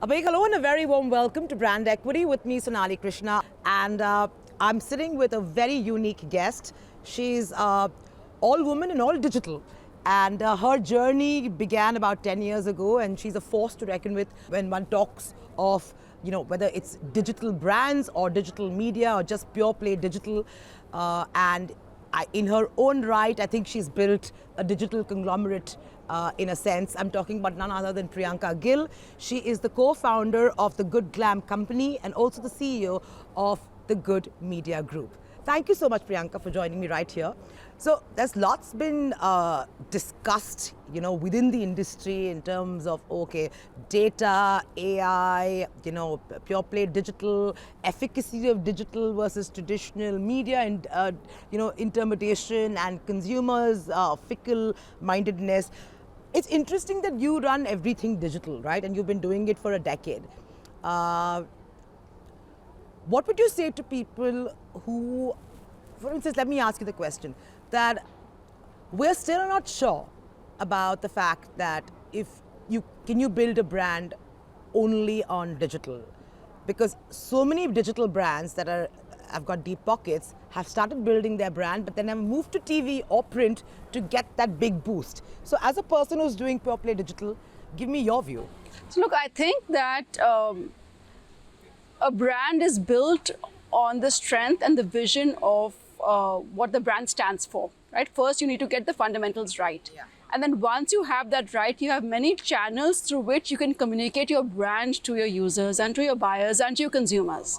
A big hello and a very warm welcome to Brand Equity with me, Sonali Krishna. And I'm sitting with a very unique guest. She's all woman and all digital. And her journey began about 10 years ago, and she's a force to reckon with when one talks of, whether it's digital brands or digital media or just pure play digital. In her own right, I think she's built a digital conglomerate in a sense. I'm talking about none other than Priyanka Gill. She is the co-founder of the Good Glamm company and also the CEO of the Good Media Group. Thank you so much, Priyanka, for joining me right here. So there's lots been discussed, within the industry in terms of, data, AI, pure play digital, efficacy of digital versus traditional media, and, intermediation and consumers' fickle mindedness. It's interesting that you run everything digital, right? And you've been doing it for a decade. What would you say to people who, for instance, let me ask you the question, that we're still not sure about the fact that can you build a brand only on digital? Because so many digital brands that have got deep pockets have started building their brand, but then have moved to TV or print to get that big boost. So as a person who's doing pure play digital, give me your view. So look, I think that a brand is built on the strength and the vision of what the brand stands for, right? First, you need to get the fundamentals right. Yeah. And then once you have that right, you have many channels through which you can communicate your brand to your users and to your buyers and to your consumers.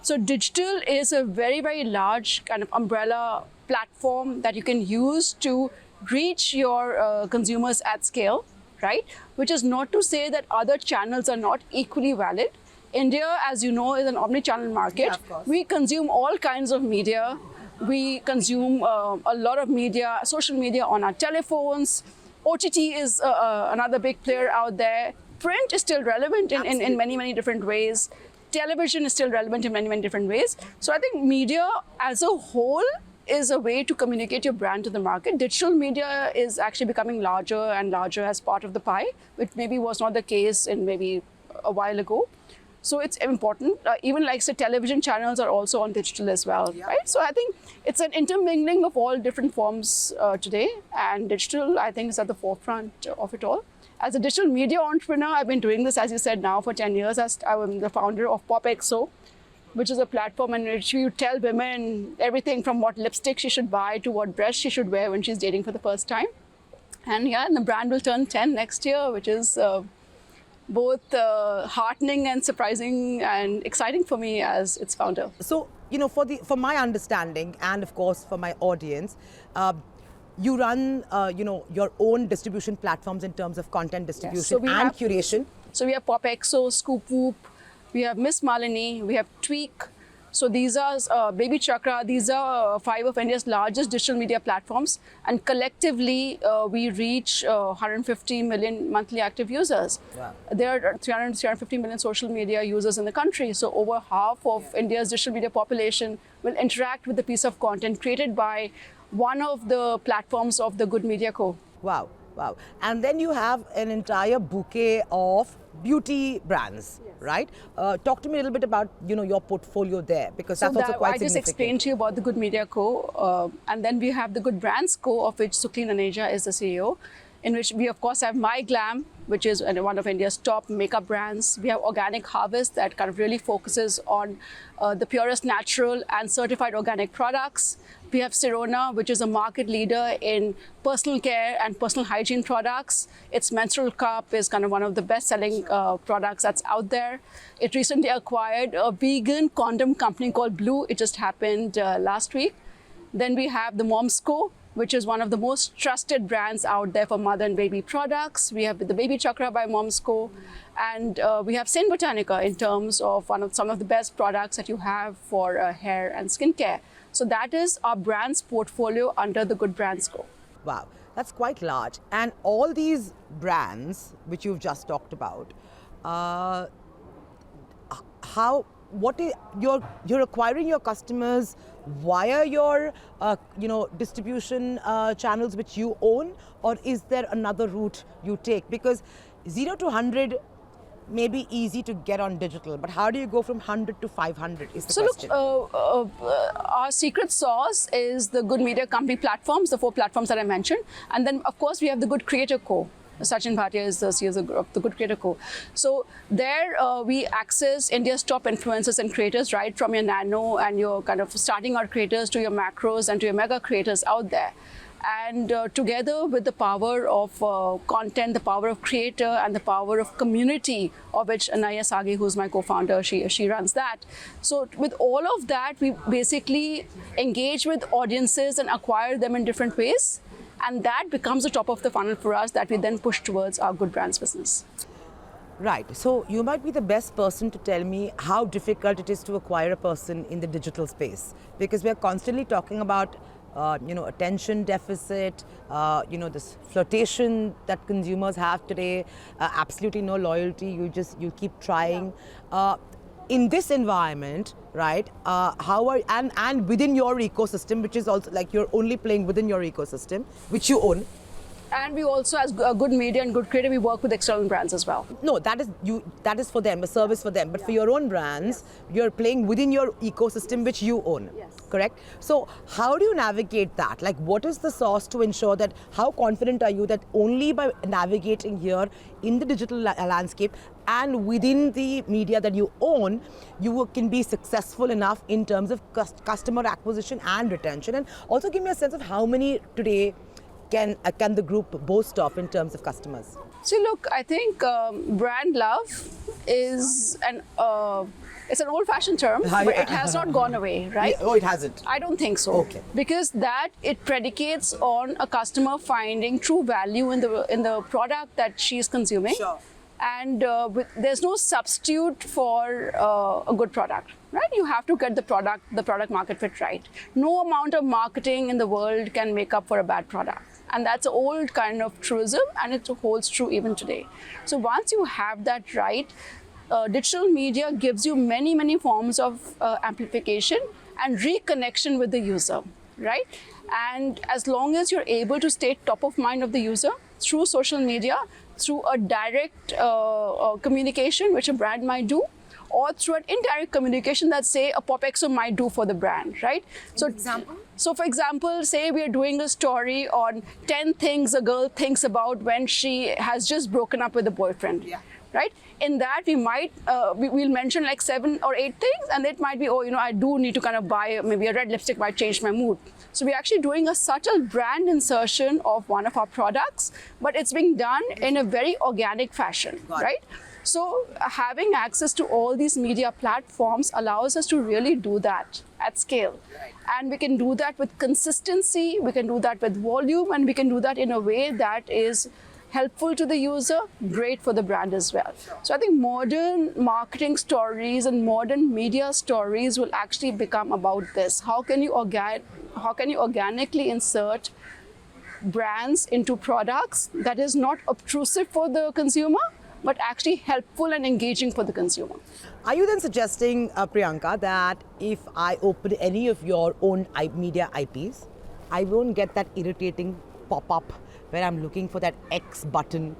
So digital is a very, very large kind of umbrella platform that you can use to reach your consumers at scale, right? Which is not to say that other channels are not equally valid. India, as you know, is an omni-channel market. Yeah, of course. We consume all kinds of media. We consume a lot of media, social media on our telephones. OTT is another big player out there. Print is still relevant in many, many different ways. Television is still relevant in many, many different ways. So I think media as a whole is a way to communicate your brand to the market. Digital media is actually becoming larger and larger as part of the pie, which maybe was not the case in maybe a while ago. So it's important. Even like say television channels are also on digital as well, yeah. Right? So I think it's an intermingling of all different forms today, and digital I think is at the forefront of it all. As a digital media entrepreneur, I've been doing this, as you said, now for 10 years. I'm the founder of PopXO, which is a platform in which you tell women everything from what lipstick she should buy to what dress she should wear when she's dating for the first time. And the brand will turn 10 next year, which is both heartening and surprising and exciting for me as its founder. So, for my understanding and of course for my audience, you run, your own distribution platforms in terms of content distribution and curation. So we have PopXO, Scoop Whoop, we have Miss Malini, we have Tweak. So these are Baby Chakra. These are 5 of India's largest digital media platforms, and collectively we reach 150 million monthly active users. Wow. There are 350 million social media users in the country. So over half of India's digital media population will interact with the piece of content created by one of the platforms of the Good Media Co. Wow, wow. And then you have an entire bouquet of beauty brands, yes. Right? Talk to me a little bit about, your portfolio there, because that's also quite significant. I just explained to you about the Good Media Co. And then we have the Good Brands Co, of which Sukleen Aneja is the CEO, in which we, of course, have My Glam, which is one of India's top makeup brands. We have Organic Harvest that kind of really focuses on the purest natural and certified organic products. We have Sirona, which is a market leader in personal care and personal hygiene products. Its menstrual cup is kind of one of the best-selling products that's out there. It recently acquired a vegan condom company called Blue. It just happened last week. Then we have the Moms Co, which is one of the most trusted brands out there for mother and baby products. We have the Baby Chakra by Moms Co. And we have Saint Botanica in terms of some of the best products that you have for hair and skincare. So that is our brands portfolio under the Good Brands Co. Wow, that's quite large. And all these brands, which you've just talked about, you're acquiring your customers via your distribution channels which you own, or is there another route you take? Because 0 to 100 maybe easy to get on digital, but how do you go from 100 to 500 is the So question. our secret sauce is the Good Media Company platforms, the 4 platforms that I mentioned. And then, of course, we have the Good Creator Co. Sachin Bhatia is the CEO of the Good Creator Co. So there we access India's top influencers and creators, right from your nano and your kind of starting out creators to your macros and to your mega creators out there. And together with the power of content, the power of creator, and the power of community, of which Anaya Sagi, who's my co-founder, she runs that. So with all of that, we basically engage with audiences and acquire them in different ways. And that becomes the top of the funnel for us that we then push towards our good brands business. Right. So you might be the best person to tell me how difficult it is to acquire a person in the digital space, because we are constantly talking about attention deficit, this flirtation that consumers have today, absolutely no loyalty. You keep trying. Yeah. In this environment, right? And within your ecosystem, which is also like you're only playing within your ecosystem, which you own. And we also, as a good media and good creator, we work with external brands as well. No, that is for them, a service for them. But for your own brands, you're playing within your ecosystem, which you own. Yes. Correct? So how do you navigate that? Like, what is the sauce to ensure that, how confident are you that only by navigating here in the digital landscape and within the media that you own, you can be successful enough in terms of customer acquisition and retention? And also give me a sense of how many today can the group boast of in terms of customers? So look, I think brand love is it's an old-fashioned term, but it has not gone away, right? Oh, it hasn't? I don't think so. Okay. Because that it predicates on a customer finding true value in the product that she is consuming. Sure. And there's no substitute for a good product, right? You have to get the product market fit right. No amount of marketing in the world can make up for a bad product. And that's an old kind of truism, and it holds true even today. So once you have that right, digital media gives you many, many forms of amplification and reconnection with the user, right? And as long as you're able to stay top of mind of the user through social media, through a direct communication, which a brand might do, or through an indirect communication that, say, a PopXO might do for the brand, right? So for example, say we are doing a story on 10 things a girl thinks about when she has just broken up with a boyfriend. Yeah. Right? In that, we might, we'll mention like 7 or 8 things, and it might be, I do need to kind of buy maybe a red lipstick, might change my mood. So we're actually doing a subtle brand insertion of one of our products, but it's being done in a very organic fashion, right? So having access to all these media platforms allows us to really do that at scale. Right. And we can do that with consistency, we can do that with volume, and we can do that in a way that is helpful to the user, great for the brand as well. Sure. So I think modern marketing stories and modern media stories will actually become about this. How can you organically insert brands into products that is not obtrusive for the consumer, but actually helpful and engaging for the consumer? Are you then suggesting, Priyanka, that if I open any of your own media IPs, I won't get that irritating pop-up where I'm looking for that X button,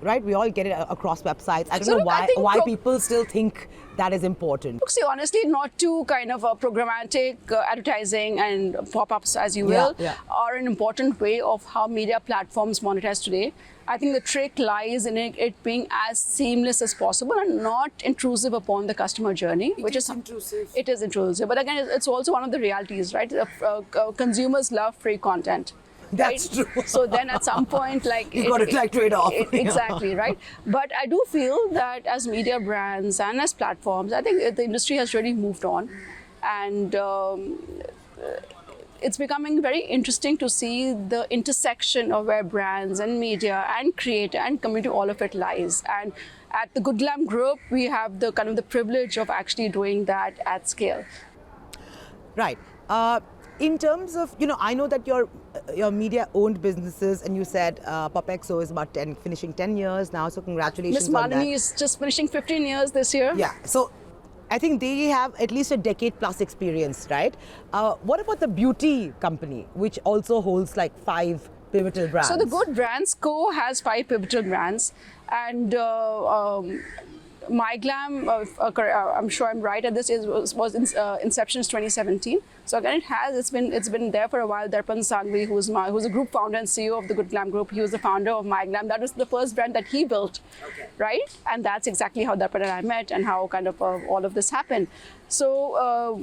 right? We all get it across websites. I don't know why people still think that is important. Look, see, honestly, not to kind of programmatic advertising and pop-ups, as you will, are an important way of how media platforms monetize today. I think the trick lies in it being as seamless as possible and not intrusive upon the customer journey. It is intrusive. It is intrusive. But again, it's also one of the realities, right? Consumers love free content. That's right? true. So then at some point, like you got to trade off. Exactly, right? But I do feel that as media brands and as platforms, I think the industry has really moved on, and it's becoming very interesting to see the intersection of where brands and media and creator and community, all of it lies. And at the Good Glamm Group, we have the kind of the privilege of actually doing that at scale. Right. In terms of, I know that your media-owned businesses, and you said PopXO is about finishing 10 years now, so congratulations Miss on that. Malini is just finishing 15 years this year. Yeah, so I think they have at least a decade plus experience, right? What about the beauty company, which also holds like 5 pivotal brands? So the Good Brands Co has 5 pivotal brands, and My Glam, I'm sure I'm right at this, was inception is 2017. So again, it's been there for a while. Darpan Sangvi, who's a group founder and CEO of the Good Glamm Group, he was the founder of My Glam. That was the first brand that he built, right? And that's exactly how Darpan and I met and how kind of all of this happened. So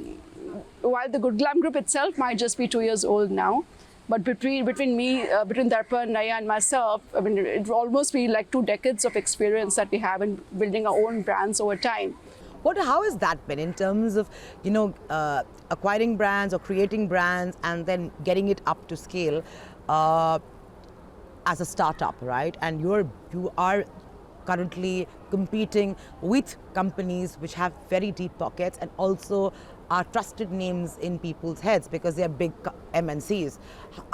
while the Good Glamm Group itself might just be 2 years old now, but between Darpan, Naya, and myself, I mean, it will almost be like 2 decades of experience that we have in building our own brands over time. How has that been in terms of, acquiring brands or creating brands and then getting it up to scale as a startup, right? And you are currently competing with companies which have very deep pockets and also are trusted names in people's heads because they are big MNCs.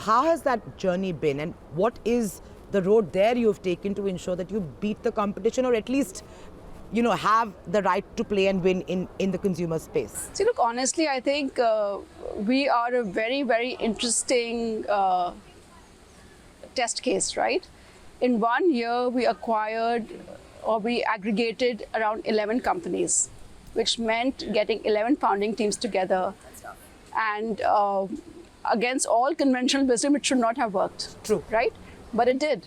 How has that journey been, and what is the road there you have taken to ensure that you beat the competition, or at least have the right to play and win in the consumer space? See, look, honestly, I think we are a very, very interesting test case, right? In 1 year, we aggregated around 11 companies, which meant getting 11 founding teams together. And against all conventional wisdom, it should not have worked. True. Right? But it did.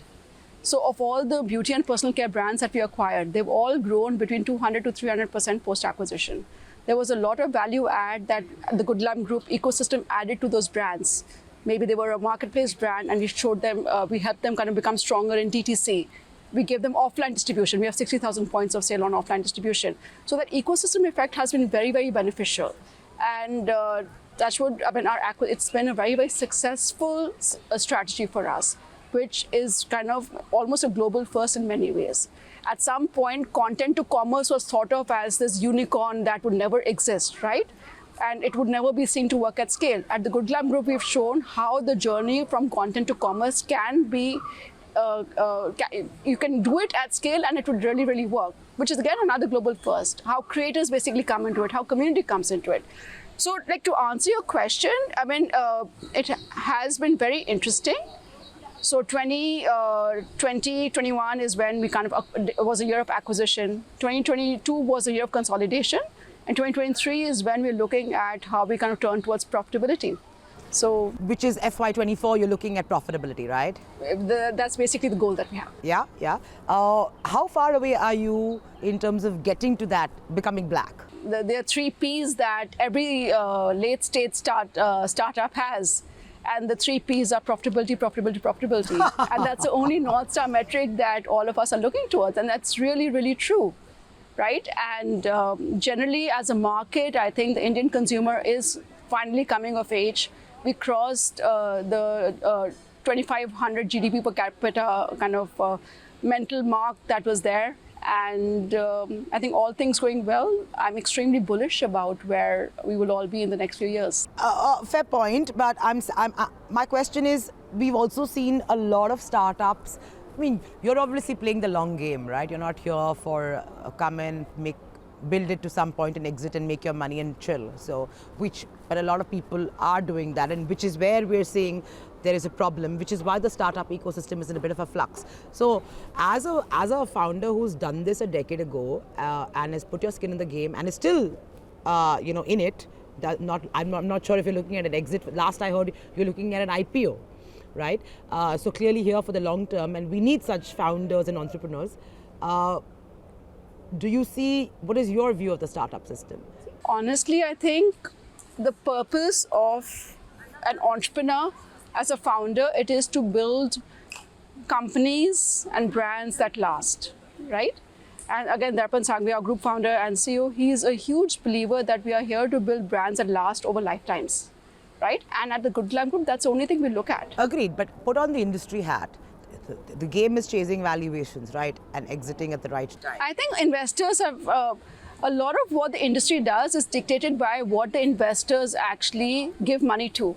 So of all the beauty and personal care brands that we acquired, they've all grown between 200 to 300% post-acquisition. There was a lot of value add that the Good Glamm Group ecosystem added to those brands. Maybe they were a marketplace brand and we showed them, we helped them kind of become stronger in DTC. We gave them offline distribution. We have 60,000 points of sale on offline distribution. So that ecosystem effect has been very, very beneficial. And that's what, it's been a very, very successful strategy for us, which is kind of almost a global first in many ways. At some point, content to commerce was thought of as this unicorn that would never exist, right? And it would never be seen to work at scale. At the Good Glamm Group, we've shown how the journey from content to commerce can be, you can do it at scale and it would really, really work, which is again another global first. How creators basically come into it, how community comes into it. So like to answer your question, it has been very interesting. So 2021 is when we kind of, it was a year of acquisition. 2022 was a year of consolidation. And 2023 is when we're looking at how we kind of turn towards profitability. So, which is FY24, you're looking at profitability, right? That's basically the goal that we have. Yeah, yeah. How far away are you in terms of getting to that, becoming black? There are 3 Ps that every late stage startup has. And the 3 Ps are profitability, profitability, profitability. And that's the only North Star metric that all of us are looking towards. And that's really, really true, right? And generally, as a market, I think the Indian consumer is finally coming of age. We crossed the 2,500 GDP per capita kind of mental mark that was there. And I think all things going well, I'm extremely bullish about where we will all be in the next few years. Fair point, but my question is, we've also seen a lot of startups. I mean, you're obviously playing the long game, right? You're not here for come in, build it to some point and exit and make your money and chill. So, but a lot of people are doing that, and which is where we're seeing there is a problem, which is why the startup ecosystem is in a bit of a flux. So, as a founder who's done this a decade ago and has put your skin in the game and is still, in it. I'm not sure if you're looking at an exit. Last I heard, you're looking at an IPO, right? So clearly here for the long term, and we need such founders and entrepreneurs. Do you see, what is your view of the startup system? Honestly, I think the purpose of an entrepreneur as a founder, it is to build companies and brands that last, right? And again, Darpan Sangvi, our group founder and CEO, he's a huge believer that we are here to build brands that last over lifetimes, right? And at the Good Glamm Group, that's the only thing we look at. Agreed, but put on the industry hat. The game is chasing valuations, right? And exiting at the right time. I think investors have, a lot of what the industry does is dictated by what the investors actually give money to,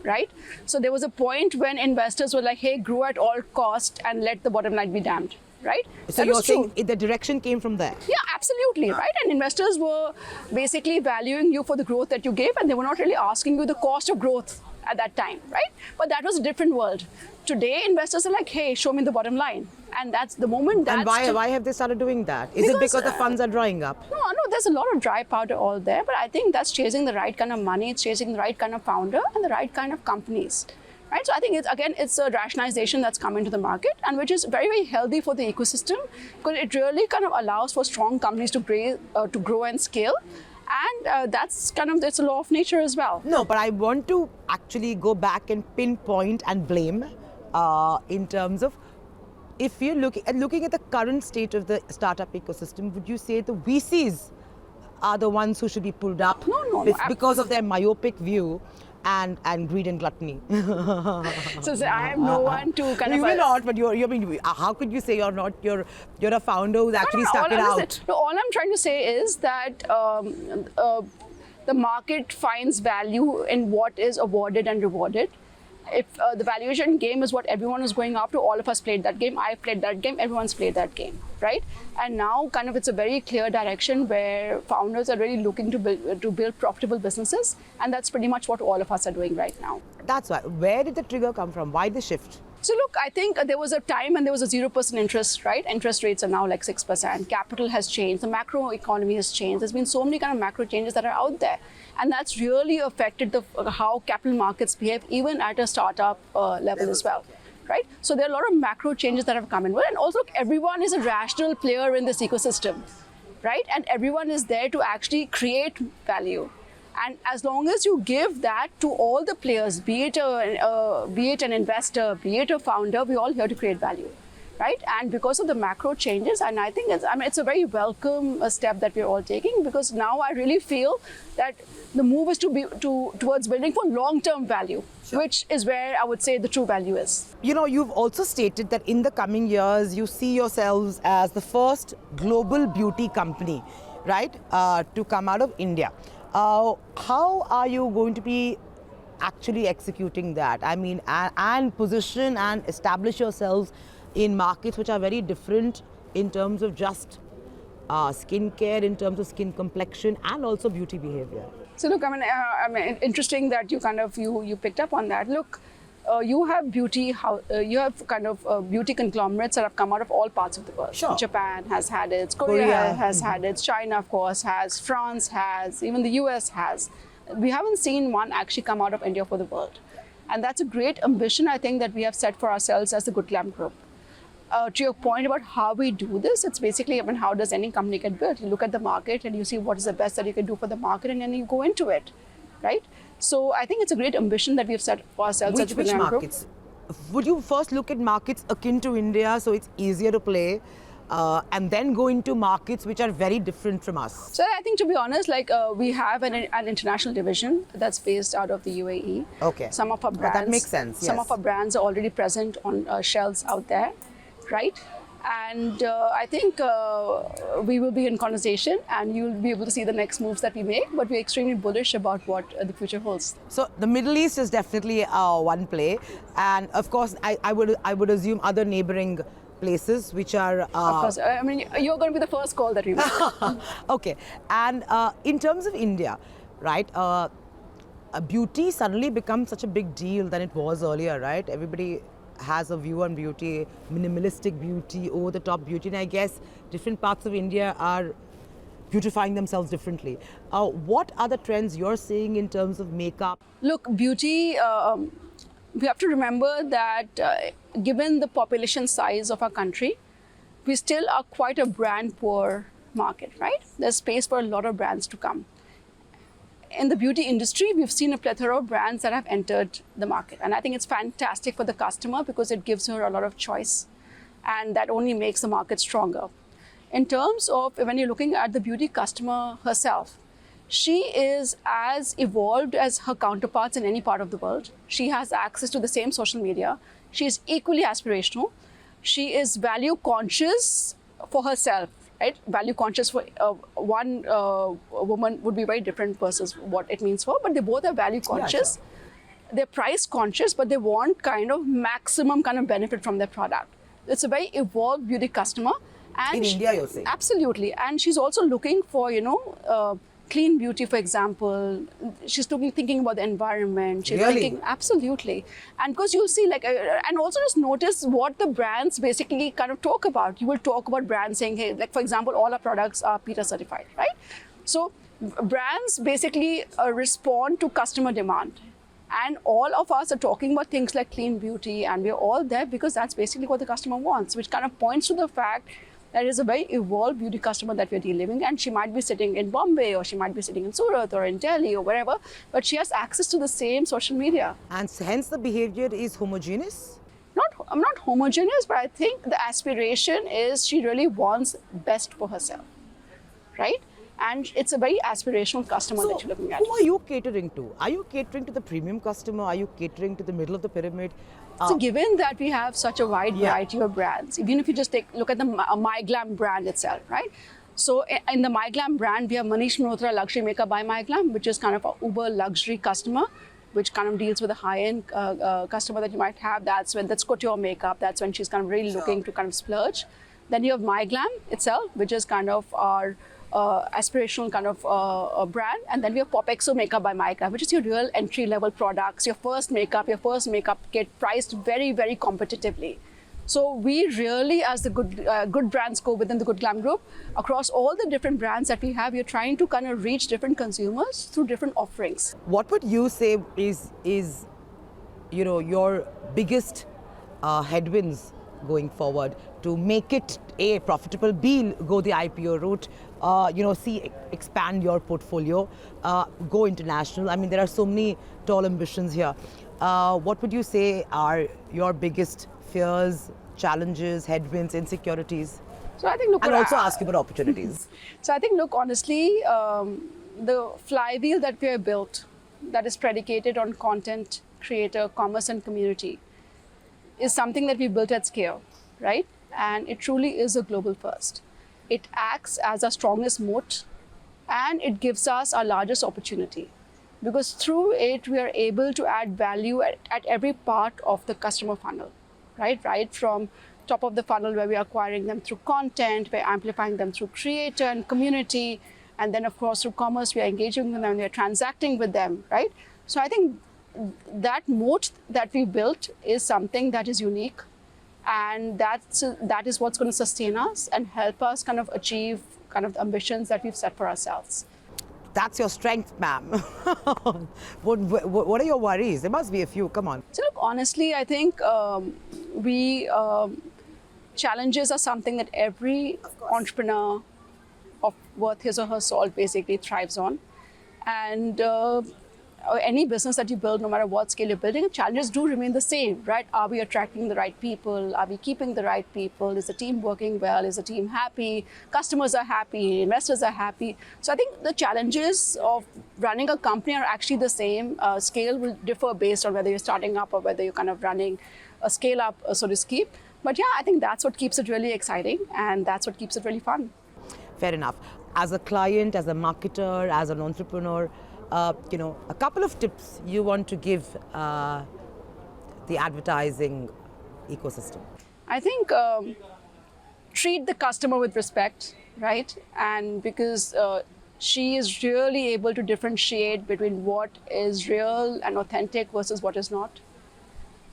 right? So there was a point when investors were like, hey, grow at all cost and let the bottom line be damned, right? So you're saying the direction came from there? Yeah, absolutely, right? And investors were basically valuing you for the growth that you gave, and they were not really asking you the cost of growth at that time, right? But that was a different world. Today, investors are like, hey, show me the bottom line. And that's the moment that's... And why have they started doing that? Is it because the funds are drying up? No, there's a lot of dry powder all there, but I think that's chasing the right kind of money, it's chasing the right kind of founder and the right kind of companies. Right? So I think it's a rationalization that's come into the market, and which is very, very healthy for the ecosystem, because it really kind of allows for strong companies to grow and scale. And that's a law of nature as well. No, but I want to actually go back and pinpoint and blame in terms of, if you're looking at the current state of the startup ecosystem, would you say the VCs are the ones who should be pulled up? No. Because of their myopic view and greed and gluttony. So I am no one to kind of... You may not, but how could you say you're not? You're a founder who's actually stuck it out. All I'm trying to say is that the market finds value in what is awarded and rewarded. If the valuation game is what everyone is going after, all of us played that game, I played that game, everyone's played that game, right? And now kind of it's a very clear direction where founders are really looking to build profitable businesses, and that's pretty much what all of us are doing right now. That's why. Where did the trigger come from? Why the shift? So look, I think there was a time when there was a 0% interest, right? Interest rates are now like 6%. Capital has changed. The macro economy has changed. There's been so many kind of macro changes that are out there. And that's really affected how capital markets behave, even at a startup level as well, right? So there are a lot of macro changes that have come in. And also, look, everyone is a rational player in this ecosystem, right? And everyone is there to actually create value. And as long as you give that to all the players, be it an investor, be it a founder, we're all here to create value, right? And because of the macro changes, and I think it's a very welcome step that we're all taking, because now I really feel that the move is towards building for long-term value, sure, which is where I would say the true value is. You know, you've also stated that in the coming years, you see yourselves as the first global beauty company, right, to come out of India. How are you going to be actually executing that? I mean, and position and establish yourselves in markets which are very different in terms of just skincare, in terms of skin complexion, and also beauty behavior. So look, I mean, interesting that you picked up on that. Look, you have beauty conglomerates that have come out of all parts of the world. Sure. Japan has had it, Korea has had it, China of course has, France has, even the US has. We haven't seen one actually come out of India for the world. And that's a great ambition, I think, that we have set for ourselves as the Good Glamm Group. To your point about how we do this, it's basically, I mean, how does any company get built? You look at the market and you see what is the best that you can do for the market, and then you go into it, right? So I think it's a great ambition that we've set for ourselves as the Good Glamm Group. Which markets? Would you first look at markets akin to India so it's easier to play, and then go into markets which are very different from us? So I think, to be honest, we have an international division that's based out of the UAE. Okay. Some of our brands, that makes sense. Some yes. of our brands are already present on shelves out there, right? And I think we will be in conversation, and you'll be able to see the next moves that we make, but we're extremely bullish about what the future holds. So the Middle East is definitely one play, and of course I would assume other neighboring places which are... Of course, I mean, you're going to be the first call that we make. Okay, and in terms of India, right, beauty suddenly becomes such a big deal than it was earlier, right? Everybody has a view on beauty, minimalistic beauty, over-the-top beauty, and I guess different parts of India are beautifying themselves differently. What are the trends you're seeing in terms of makeup? Look, beauty, we have to remember that given the population size of our country, we still are quite a brand-poor market, right? There's space for a lot of brands to come. In the beauty industry, we've seen a plethora of brands that have entered the market. And I think it's fantastic for the customer because it gives her a lot of choice. And that only makes the market stronger. In terms of when you're looking at the beauty customer herself, she is as evolved as her counterparts in any part of the world. She has access to the same social media. She is equally aspirational. She is value conscious for herself. Right? Value conscious for one woman would be very different versus what it means for, but they both are value conscious. Yeah, sure. They're price conscious, but they want kind of maximum kind of benefit from their product. It's a very evolved beauty customer. And in India, you're saying? Absolutely. And she's also looking for, clean beauty, for example, she's thinking about the environment. She's Really? thinking, absolutely. And because you'll see, and also just notice what the brands basically kind of talk about. You will talk about brands saying, hey, like for example, all our products are PETA certified, right? So brands basically respond to customer demand. And all of us are talking about things like clean beauty, and we're all there because that's basically what the customer wants, which kind of points to the fact that it is a very evolved beauty customer that we're dealing with. And she might be sitting in Bombay, or she might be sitting in Surat or in Delhi or wherever, but she has access to the same social media. And hence the behavior is homogeneous? Not homogeneous, but I think the aspiration is she really wants best for herself, right? And it's a very aspirational customer that you're looking at. Who are you catering to? Are you catering to the premium customer? Are you catering to the middle of the pyramid? So given that we have such a wide variety of brands, even if you just look at the My Glam brand itself, right? So in the My Glam brand, we have Manish Malhotra Luxury Makeup by My Glam, which is kind of a uber luxury customer, which kind of deals with a high-end customer that you might have. That's couture makeup. That's when she's kind of really looking to kind of splurge. Then you have My Glam itself, which is kind of our aspirational kind of brand. And then we have Pop Exo Makeup by My Glam, which is your real entry-level products, your first makeup get priced very, very competitively. So we really, as the Good Brands Co within the Good Glamm Group, across all the different brands that we have, we're trying to kind of reach different consumers through different offerings. What would you say is your biggest headwinds going forward to make it A, profitable, B, go the IPO route, C, expand your portfolio, go international? I mean, there are so many tall ambitions here. What would you say are your biggest fears, challenges, headwinds, insecurities? So I think, look, and also ask you about opportunities. So I think, look, honestly, the flywheel that we have built, that is predicated on content, creator, commerce, and community, is something that we built at scale, right? And it truly is a global first. It acts as our strongest moat, and it gives us our largest opportunity, because through it, we are able to add value at every part of the customer funnel, right? Right from top of the funnel, where we are acquiring them through content, we're amplifying them through creator and community, and then of course through commerce, we are engaging with them, we are transacting with them, right? So I think that moat that we built is something that is unique, and that is what's going to sustain us and help us kind of achieve kind of the ambitions that we've set for ourselves. That's your strength, ma'am. What are your worries? There must be a few. Come on. So look, honestly, I think challenges are something that every entrepreneur of worth his or her salt basically thrives on. And any business that you build, no matter what scale you're building, the challenges do remain the same, right? Are we attracting the right people? Are we keeping the right people? Is the team working well? Is the team happy? Customers are happy, investors are happy. So I think the challenges of running a company are actually the same. Scale will differ based on whether you're starting up or whether you're kind of running a scale up, so to speak. But yeah, I think that's what keeps it really exciting, and that's what keeps it really fun. Fair enough. As a client, as a marketer, as an entrepreneur, a couple of tips you want to give the advertising ecosystem. I think treat the customer with respect, right? And because she is really able to differentiate between what is real and authentic versus what is not.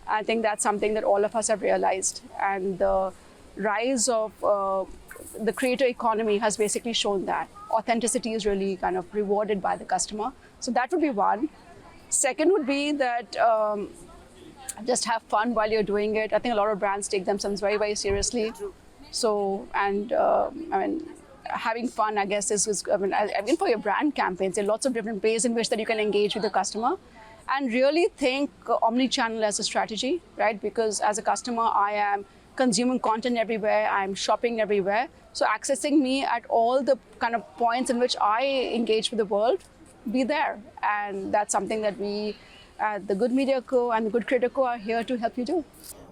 I think that's something that all of us have realized. And the rise of the creator economy has basically shown that authenticity is really kind of rewarded by the customer. So that would be one. Second would be that just have fun while you're doing it. I think a lot of brands take themselves very, very seriously. So, and having fun, I guess, is for your brand campaigns, there are lots of different ways in which that you can engage with the customer. And really think omni-channel as a strategy, right? Because as a customer, I am consuming content everywhere, I'm shopping everywhere. So accessing me at all the kind of points in which I engage with the world, be there. And that's something that we at the Good Media Co and the Good Creator Co are here to help you do.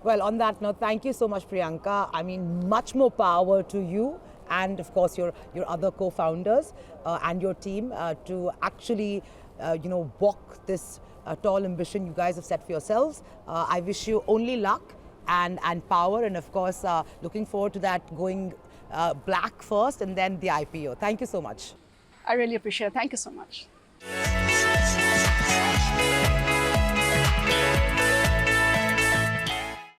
Well, on that note, thank you so much, Priyanka. I mean, much more power to you and, of course, your other co-founders and your team to actually, walk this tall ambition you guys have set for yourselves. I wish you only luck and power, and of course, looking forward to that going black first and then the IPO. Thank you so much. I really appreciate it. Thank you so much.